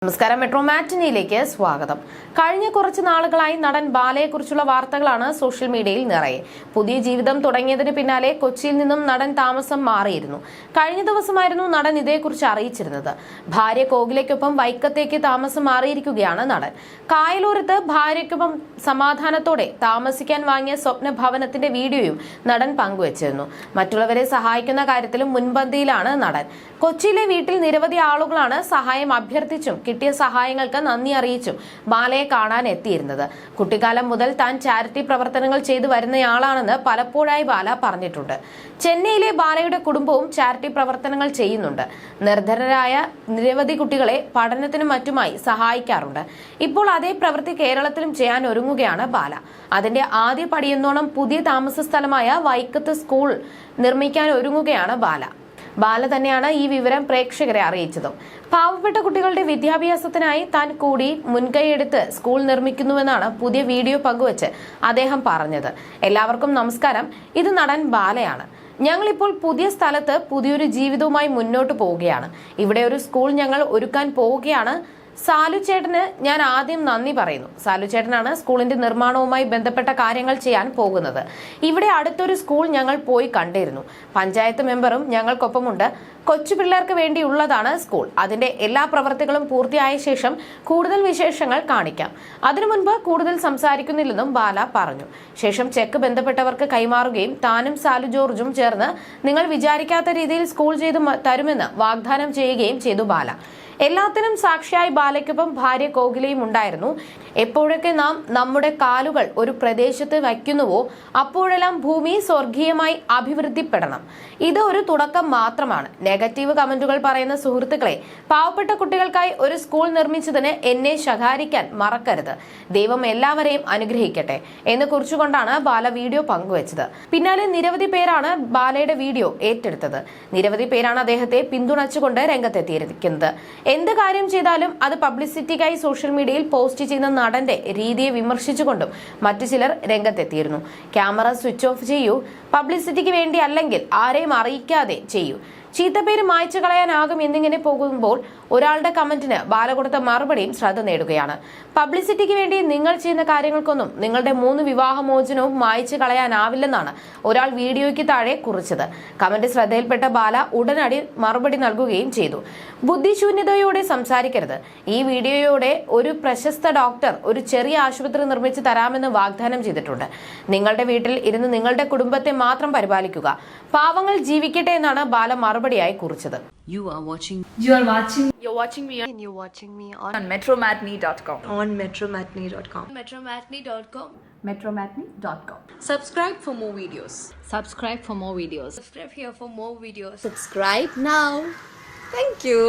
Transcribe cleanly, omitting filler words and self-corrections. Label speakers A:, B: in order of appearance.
A: നമസ്കാരം, മെട്രോ മാറ്റിനിയിലേക്ക് സ്വാഗതം. കഴിഞ്ഞ കുറച്ച് നാളുകളായി നടൻ ബാലയെക്കുറിച്ചുള്ള വാർത്തകളാണ് സോഷ്യൽ മീഡിയയിൽ നിറയെ. പുതിയ ജീവിതം തുടങ്ങിയതിന് പിന്നാലെ കൊച്ചിയിൽ നിന്നും നടൻ താമസം മാറിയിരുന്നു. കഴിഞ്ഞ ദിവസമായിരുന്നു നടൻ ഇതേക്കുറിച്ച് അറിയിച്ചിരുന്നത്. ഭാര്യ കോകിലയ്ക്കൊപ്പം വൈക്കത്തേക്ക് താമസം മാറിയിരിക്കുകയാണ് നടൻ. കായലോരത്ത് ഭാര്യയ്ക്കൊപ്പം സമാധാനത്തോടെ താമസിക്കാൻ വാങ്ങിയ സ്വപ്ന ഭവനത്തിന്റെ വീഡിയോയും നടൻ പങ്കുവച്ചിരുന്നു. മറ്റുള്ളവരെ സഹായിക്കുന്ന കാര്യത്തിലും മുൻപന്തിയിലാണ് നടൻ. കൊച്ചിയിലെ വീട്ടിൽ നിരവധി ആളുകളാണ് സഹായം അഭ്യർത്ഥിച്ചും കിട്ടിയ സഹായങ്ങൾക്ക് നന്ദി അറിയിച്ചും ബാലയെ കാണാൻ എത്തിയിരുന്നത്. കുട്ടിക്കാലം മുതൽ താൻ ചാരിറ്റി പ്രവർത്തനങ്ങൾ ചെയ്തു വരുന്നയാളാണെന്ന് പലപ്പോഴായി ബാല പറഞ്ഞിട്ടുണ്ട്. ചെന്നൈയിലെ ബാലയുടെ കുടുംബവും ചാരിറ്റി പ്രവർത്തനങ്ങൾ ചെയ്യുന്നുണ്ട്. നിർധനരായ നിരവധി കുട്ടികളെ പഠനത്തിനും മറ്റുമായി സഹായിക്കാറുണ്ട്. ഇപ്പോൾ അതേ പ്രവൃത്തി കേരളത്തിലും ചെയ്യാൻ ഒരുങ്ങുകയാണ് ബാല. അതിന്റെ ആദ്യ പടിയെന്നോണം പുതിയ താമസ സ്ഥലമായ വൈക്കത്ത് സ്കൂൾ നിർമ്മിക്കാൻ ഒരുങ്ങുകയാണ് ബാല. ബാല തന്നെയാണ് ഈ വിവരം പ്രേക്ഷകരെ അറിയിച്ചതും. പാവപ്പെട്ട കുട്ടികളുടെ വിദ്യാഭ്യാസത്തിനായി താൻ കൂടി മുൻകൈയെടുത്ത് സ്കൂൾ നിർമ്മിക്കുന്നുവെന്നാണ് പുതിയ വീഡിയോ പങ്കുവച്ച് അദ്ദേഹം പറഞ്ഞത്. എല്ലാവർക്കും നമസ്കാരം, ഇത് നടൻ ബാലയാണ്. ഞങ്ങളിപ്പോൾ പുതിയ സ്ഥലത്ത് പുതിയൊരു ജീവിതവുമായി മുന്നോട്ട് പോവുകയാണ്. ഇവിടെ ഒരു സ്കൂൾ ഞങ്ങൾ ഒരുക്കാൻ പോവുകയാണ്. സാലുചേട്ടന് ഞാൻ ആദ്യം നന്ദി പറയുന്നു. സാലുചേട്ടനാണ് സ്കൂളിന്റെ നിർമ്മാണവുമായി ബന്ധപ്പെട്ട കാര്യങ്ങൾ ചെയ്യാൻ പോകുന്നത്. ഇവിടെ അടുത്തൊരു സ്കൂൾ ഞങ്ങൾ പോയി കണ്ടിരുന്നു. പഞ്ചായത്ത് മെമ്പറും ഞങ്ങൾക്കൊപ്പമുണ്ട്. കൊച്ചു പിള്ളേർക്ക് വേണ്ടിയുള്ളതാണ് സ്കൂൾ. അതിന്റെ എല്ലാ പ്രവർത്തികളും പൂർത്തിയായ ശേഷം കൂടുതൽ വിശേഷങ്ങൾ കാണിക്കാം. അതിനു മുൻപ് കൂടുതൽ സംസാരിക്കുന്നില്ലെന്നും ബാല പറഞ്ഞു. ശേഷം ചെക്ക് ബന്ധപ്പെട്ടവർക്ക് കൈമാറുകയും താനും സാലു ജോർജും ചേർന്ന് നിങ്ങൾ വിചാരിക്കാത്ത രീതിയിൽ സ്കൂൾ ചെയ്തു തരുമെന്ന് വാഗ്ദാനം ചെയ്യുകയും ചെയ്തു ബാല. എല്ലാത്തിനും സാക്ഷിയായി ബാലയ്ക്കൊപ്പം ഭാര്യ കോകിലയും ഉണ്ടായിരുന്നു. എപ്പോഴൊക്കെ നാം നമ്മുടെ കാലുകൾ ഒരു പ്രദേശത്ത് വയ്ക്കുന്നുവോ അപ്പോഴെല്ലാം ഭൂമി സ്വർഗീയമായി അഭിവൃദ്ധിപ്പെടണം. ഇത് ഒരു തുടക്കം മാത്രമാണ്. നെഗറ്റീവ് കമന്റുകൾ പറയുന്ന സുഹൃത്തുക്കളെ, പാവപ്പെട്ട കുട്ടികൾക്കായി ഒരു സ്കൂൾ നിർമ്മിച്ചതിന് എന്നെ ശകാരിക്കാൻ മറക്കരുത്. ദൈവം എല്ലാവരെയും അനുഗ്രഹിക്കട്ടെ എന്ന് കുറിച്ചുകൊണ്ടാണ് ബാല വീഡിയോ പങ്കുവച്ചത്. പിന്നാലെ നിരവധി പേരാണ് ബാലയുടെ വീഡിയോ ഏറ്റെടുത്തത്. നിരവധി പേരാണ് അദ്ദേഹത്തെ പിന്തുണച്ചുകൊണ്ട് രംഗത്തെത്തിയിരിക്കുന്നത്. എന്ത് കാര്യം ചെയ്താലും അത് പബ്ലിസിറ്റിക്കായി സോഷ്യൽ മീഡിയയിൽ പോസ്റ്റ് ചെയ്യുന്ന നടന്റെ രീതിയെ വിമർശിച്ചുകൊണ്ടും മറ്റു ചിലർ രംഗത്തെത്തിയിരുന്നു. ക്യാമറ സ്വിച്ച് ഓഫ് ചെയ്യൂ, പബ്ലിസിറ്റിക്ക് വേണ്ടി അല്ലെങ്കിൽ ആരെയും അറിയിക്കാതെ ചെയ്യൂ, ചീത്തപ്പേര് മായ്ച്ചു കളയാനാകും എന്നിങ്ങനെ പോകുമ്പോൾ ഒരാളുടെ കമന്റിന് ബാല കൊടുത്ത മറുപടിയും ശ്രദ്ധ നേടുകയാണ്. പബ്ലിസിറ്റിക്ക് വേണ്ടി നിങ്ങൾ ചെയ്യുന്ന കാര്യങ്ങൾക്കൊന്നും നിങ്ങളുടെ 3 വിവാഹമോചനവും മായ്ച്ചു കളയാനാവില്ലെന്നാണ് ഒരാൾ വീഡിയോയ്ക്ക് താഴെ കുറിച്ചത്. കമന്റ് ശ്രദ്ധയിൽപ്പെട്ട ബാല ഉടനടി മറുപടി നൽകുകയും ചെയ്തു. ബുദ്ധിശൂന്യതയോടെ സംസാരിക്കരുത്. ഈ വീഡിയോയോടെ ഒരു പ്രശസ്ത ഡോക്ടർ ഒരു ചെറിയ ആശുപത്രി നിർമ്മിച്ചു തരാമെന്ന് വാഗ്ദാനം ചെയ്തിട്ടുണ്ട്. നിങ്ങളുടെ വീട്ടിൽ ഇരുന്ന് നിങ്ങളുടെ കുടുംബത്തെ മാത്രം പരിപാലിക്കുക, പാവങ്ങൾ ജീവിക്കട്ടെ എന്നാണ് ബാല മറുപടിയായി കുറിച്ചത്.
B: You're watching me on metromatney.com.
C: On metromatney.com.
B: Metromatney.com.
C: Subscribe for more videos.
B: Subscribe for more videos.
C: Subscribe here for more videos.
B: Subscribe now.
C: Thank you.